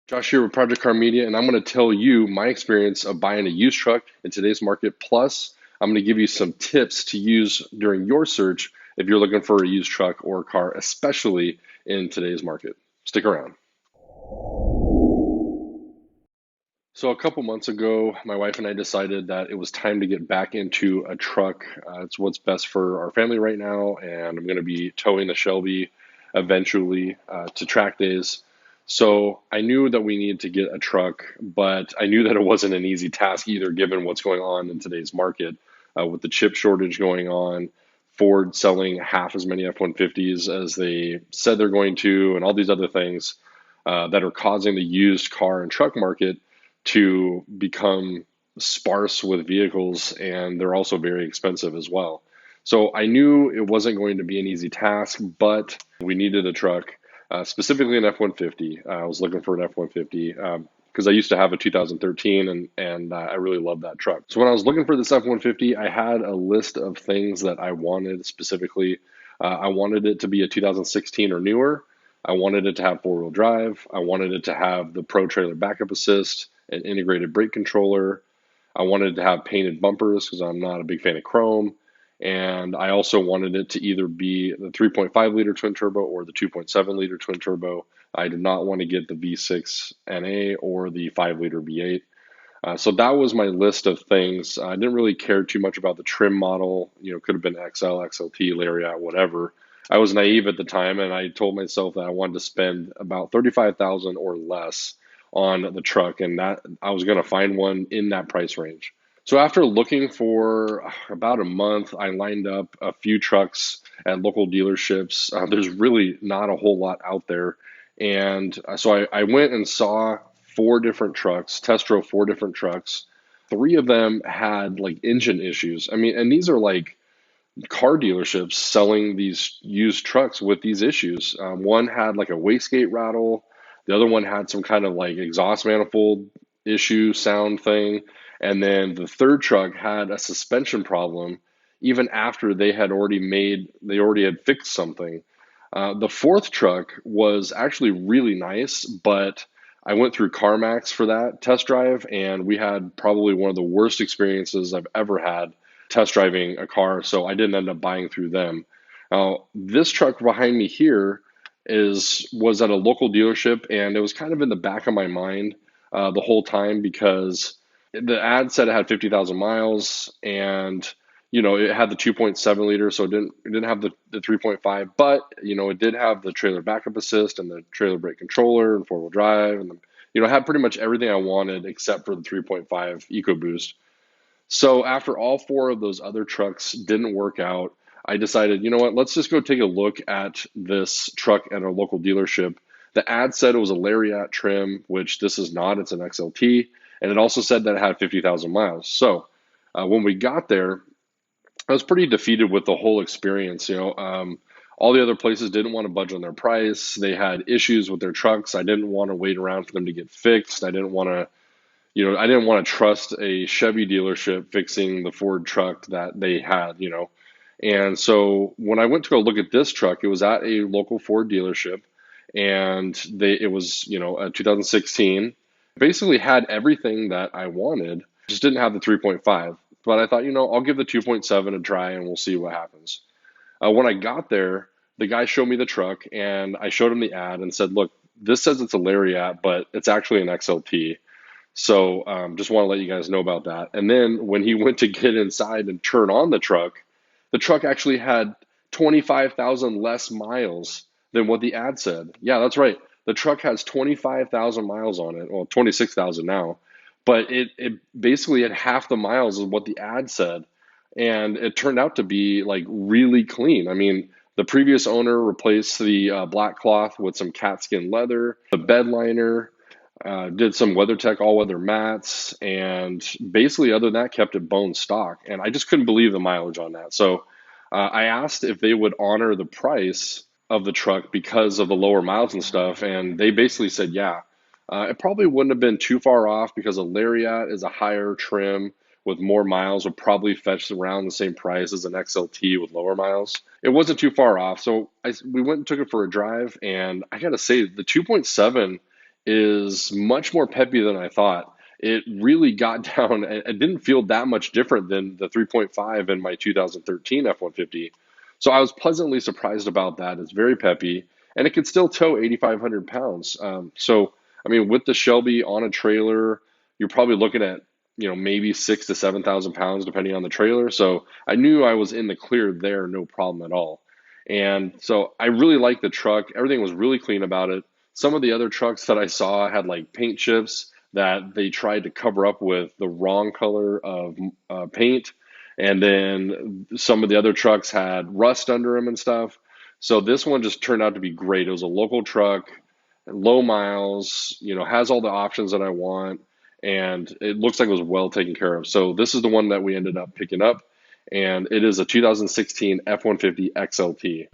Josh here with Project Car Media, and I'm going to tell you my experience of buying a used truck in today's market. Plus, I'm going to give you some tips to use during your search if you're looking for a used truck or car, especially in today's market. Stick around. So, a couple months ago, my wife and I decided that it was time to get back into a truck. It's what's best for our family right now, and I'm going to be towing the Shelby eventually to track days. So, I knew that we needed to get a truck, but I knew that it wasn't an easy task either, given what's going on in today's market with the chip shortage going on. Ford selling half as many F-150s as they said they're going to, and all these other things that are causing the used car and truck market to become sparse with vehicles, and they're also very expensive as well. So I knew it wasn't going to be an easy task, but we needed a truck, specifically an F-150. I was looking for an F-150 because I used to have a 2013, and I really love that truck. So when I was looking for this F-150, I had a list of things that I wanted specifically. I wanted it to be a 2016 or newer. I wanted it to have four-wheel drive. I wanted it to have the Pro Trailer Backup Assist, an integrated brake controller. I wanted to have painted bumpers because I'm not a big fan of chrome. And I also wanted it to either be the 3.5 liter twin turbo or the 2.7 liter twin turbo. I did not want to get the V6 NA or the 5 liter V8. So that was my list of things. I didn't really care too much about the trim model. You know, could have been XL, XLT, Lariat, whatever. I was naive at the time, and I told myself that I wanted to spend about 35,000 or less on the truck, and that I was going to find one in that price range. So after looking for about a month, I lined up a few trucks at local dealerships. There's really not a whole lot out there, and so I went and saw four different trucks, test drove four different trucks. Three of them had like engine issues. I mean, and these are like car dealerships selling these used trucks with these issues. One had like a wastegate rattle. The other one had some kind of like exhaust manifold issue sound thing. And then the third truck had a suspension problem even after they already had fixed something. The fourth truck was actually really nice, but I went through CarMax for that test drive, and we had probably one of the worst experiences I've ever had test driving a car, so I didn't end up buying through them. Now, this truck behind me here was at a local dealership, and it was kind of in the back of my mind the whole time because the ad said it had 50,000 miles, and it had the 2.7 liter, so it didn't have the 3.5, but it did have the trailer backup assist and the trailer brake controller and four-wheel drive, and it had pretty much everything I wanted except for the 3.5 EcoBoost. So after all four of those other trucks didn't work out, I decided, you know what, let's just go take a look at this truck at our local dealership. The ad said it was a Lariat trim, which this is not, it's an XLT. And it also said that it had 50,000 miles. So when we got there, I was pretty defeated with the whole experience. All the other places didn't want to budge on their price. They had issues with their trucks. I didn't want to wait around for them to get fixed. I didn't want to trust a Chevy dealership fixing the Ford truck that they had. And so when I went to go look at this truck, it was at a local Ford dealership, and it was, a 2016. Basically had everything that I wanted, just didn't have the 3.5. But I thought, I'll give the 2.7 a try and we'll see what happens. When I got there, the guy showed me the truck, and I showed him the ad and said, look, this says it's a Lariat, but it's actually an XLT. So just want to let you guys know about that. And then when he went to get inside and turn on the truck actually had 25,000 less miles than what the ad said. Yeah, that's right. The truck has 25,000 miles on it. Well, 26,000 now, but it basically had half the miles of what the ad said. And it turned out to be like really clean. I mean, the previous owner replaced the black cloth with some cat skin leather, the bed liner, did some WeatherTech all-weather mats, and basically, other than that, kept it bone stock. And I just couldn't believe the mileage on that. So I asked if they would honor the price of the truck because of the lower miles and stuff, and they basically said, yeah. It probably wouldn't have been too far off because a Lariat is a higher trim with more miles, would probably fetch around the same price as an XLT with lower miles. It wasn't too far off. So we went and took it for a drive, and I got to say, the 2.7 is much more peppy than I thought. It really got down. It didn't feel that much different than the 3.5 in my 2013 F-150. So I was pleasantly surprised about that. It's very peppy, and it could still tow 8,500 pounds. So, I mean, with the Shelby on a trailer, you're probably looking at, maybe 6 to 7,000 pounds depending on the trailer. So I knew I was in the clear there, no problem at all. And so I really liked the truck. Everything was really clean about it. Some of the other trucks that I saw had like paint chips that they tried to cover up with the wrong color of paint. And then some of the other trucks had rust under them and stuff. So this one just turned out to be great. It was a local truck, low miles, has all the options that I want, and it looks like it was well taken care of. So this is the one that we ended up picking up, and it is a 2016 F-150 XLT.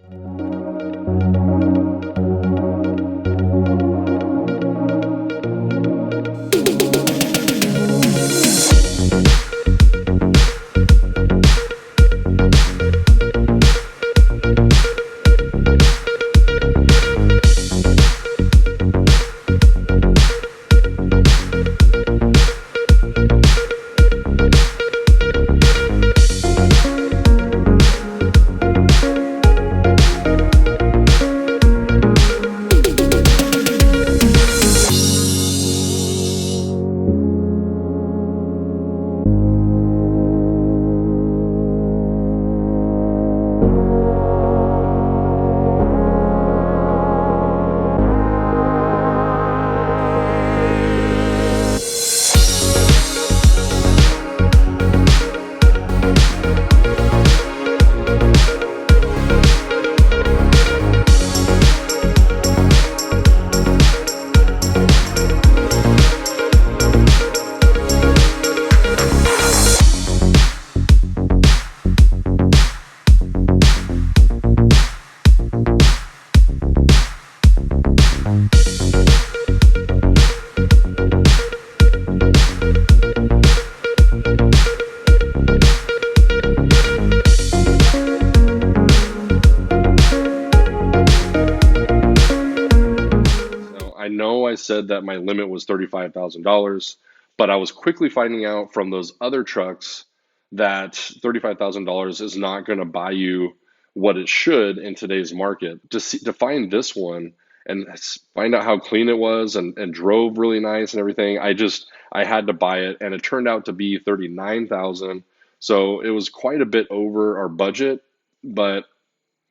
I know I said that my limit was $35,000, but I was quickly finding out from those other trucks that $35,000 is not going to buy you what it should in today's market. To find this one and find out how clean it was and drove really nice and everything, I had to buy it, and it turned out to be 39,000. So it was quite a bit over our budget, but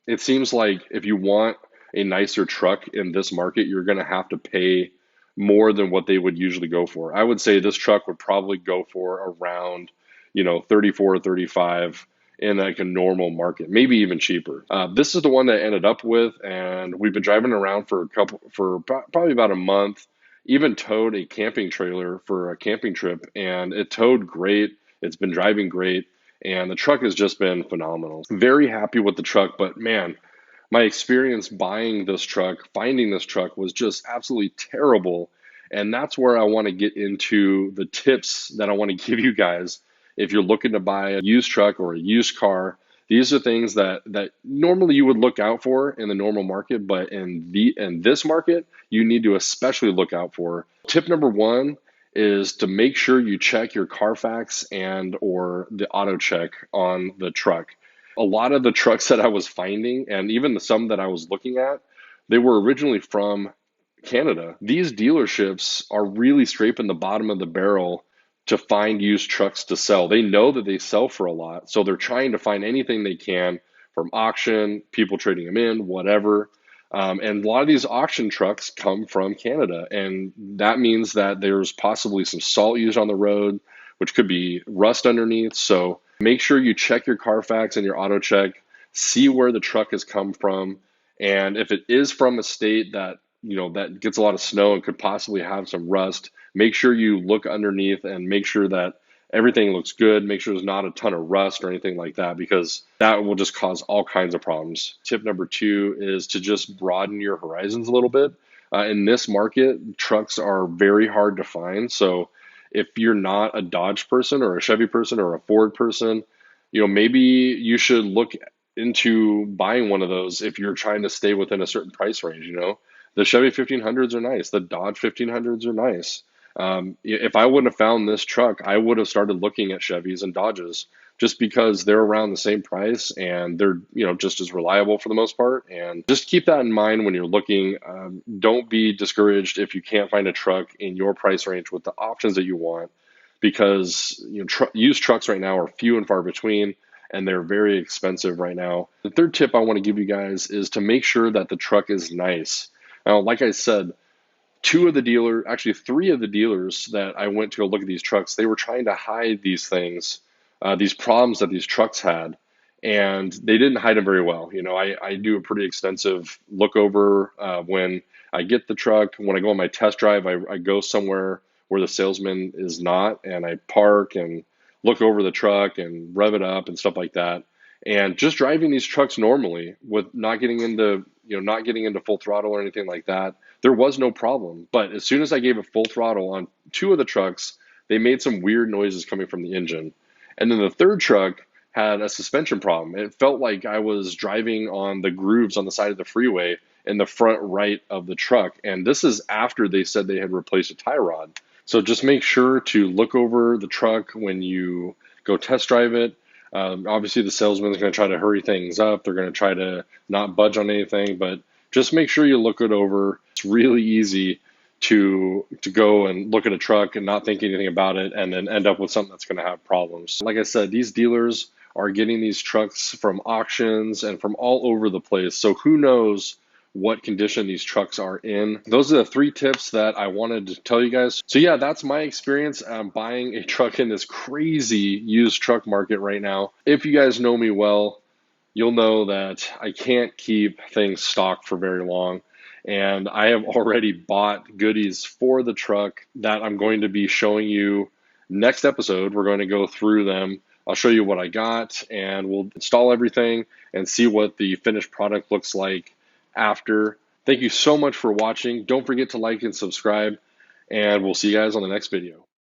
it seems like if you want a nicer truck in this market, you're going to have to pay more than what they would usually go for. I would say this truck would probably go for around, 34 or 35 in like a normal market, maybe even cheaper. This is the one that I ended up with, and we've been driving around probably about a month. Even towed a camping trailer for a camping trip, and it towed great. It's been driving great, and the truck has just been phenomenal. Very happy with the truck, but man, my experience buying this truck, finding this truck was just absolutely terrible. And that's where I want to get into the tips that I want to give you guys. If you're looking to buy a used truck or a used car, these are things that normally you would look out for in the normal market, but in this market, you need to especially look out for. Tip number one is to make sure you check your Carfax and or the auto check on the truck. A lot of the trucks that I was finding, and even some that I was looking at, they were originally from Canada. These dealerships are really scraping the bottom of the barrel to find used trucks to sell. They know that they sell for a lot, so they're trying to find anything they can from auction, people trading them in, whatever. And a lot of these auction trucks come from Canada, and that means that there's possibly some salt used on the road, which could be rust underneath. So make sure you check your Carfax and your auto check, see where the truck has come from, and if it is from a state that that gets a lot of snow and could possibly have some rust, make sure you look underneath and make sure that everything looks good. Make sure there's not a ton of rust or anything like that, because that will just cause all kinds of problems. Tip number two is to just broaden your horizons a little bit. In this market, trucks are very hard to find. So if you're not a Dodge person or a Chevy person or a Ford person, maybe you should look into buying one of those if you're trying to stay within a certain price range. The Chevy 1500s are nice. The Dodge 1500s are nice. If I wouldn't have found this truck, I would have started looking at Chevys and Dodges just because they're around the same price and they're, just as reliable for the most part. And just keep that in mind when you're looking. Don't be discouraged if you can't find a truck in your price range with the options that you want, because used trucks right now are few and far between and they're very expensive right now. The third tip I want to give you guys is to make sure that the truck is nice. Now, like I said, three of the dealers that I went to go look at these trucks, they were trying to hide these things, these problems that these trucks had, and they didn't hide them very well. I do a pretty extensive look over when I get the truck. When I go on my test drive, I go somewhere where the salesman is not, and I park and look over the truck and rev it up and stuff like that. And just driving these trucks normally with not getting into, not getting into full throttle or anything like that, there was no problem. But as soon as I gave it full throttle on two of the trucks, they made some weird noises coming from the engine. And then the third truck had a suspension problem. It felt like I was driving on the grooves on the side of the freeway in the front right of the truck. And this is after they said they had replaced a tie rod. So just make sure to look over the truck when you go test drive it. Obviously, the salesman is going to try to hurry things up. They're going to try to not budge on anything, but just make sure you look it over. It's really easy to go and look at a truck and not think anything about it and then end up with something that's going to have problems. Like I said, these dealers are getting these trucks from auctions and from all over the place. So who knows what condition these trucks are in. Those are the three tips that I wanted to tell you guys. So yeah, that's my experience buying a truck in this crazy used truck market right now. If you guys know me well, you'll know that I can't keep things stocked for very long. And I have already bought goodies for the truck that I'm going to be showing you next episode. We're going to go through them. I'll show you what I got and we'll install everything and see what the finished product looks like after. Thank you so much for watching. Don't forget to like and subscribe, and we'll see you guys on the next video.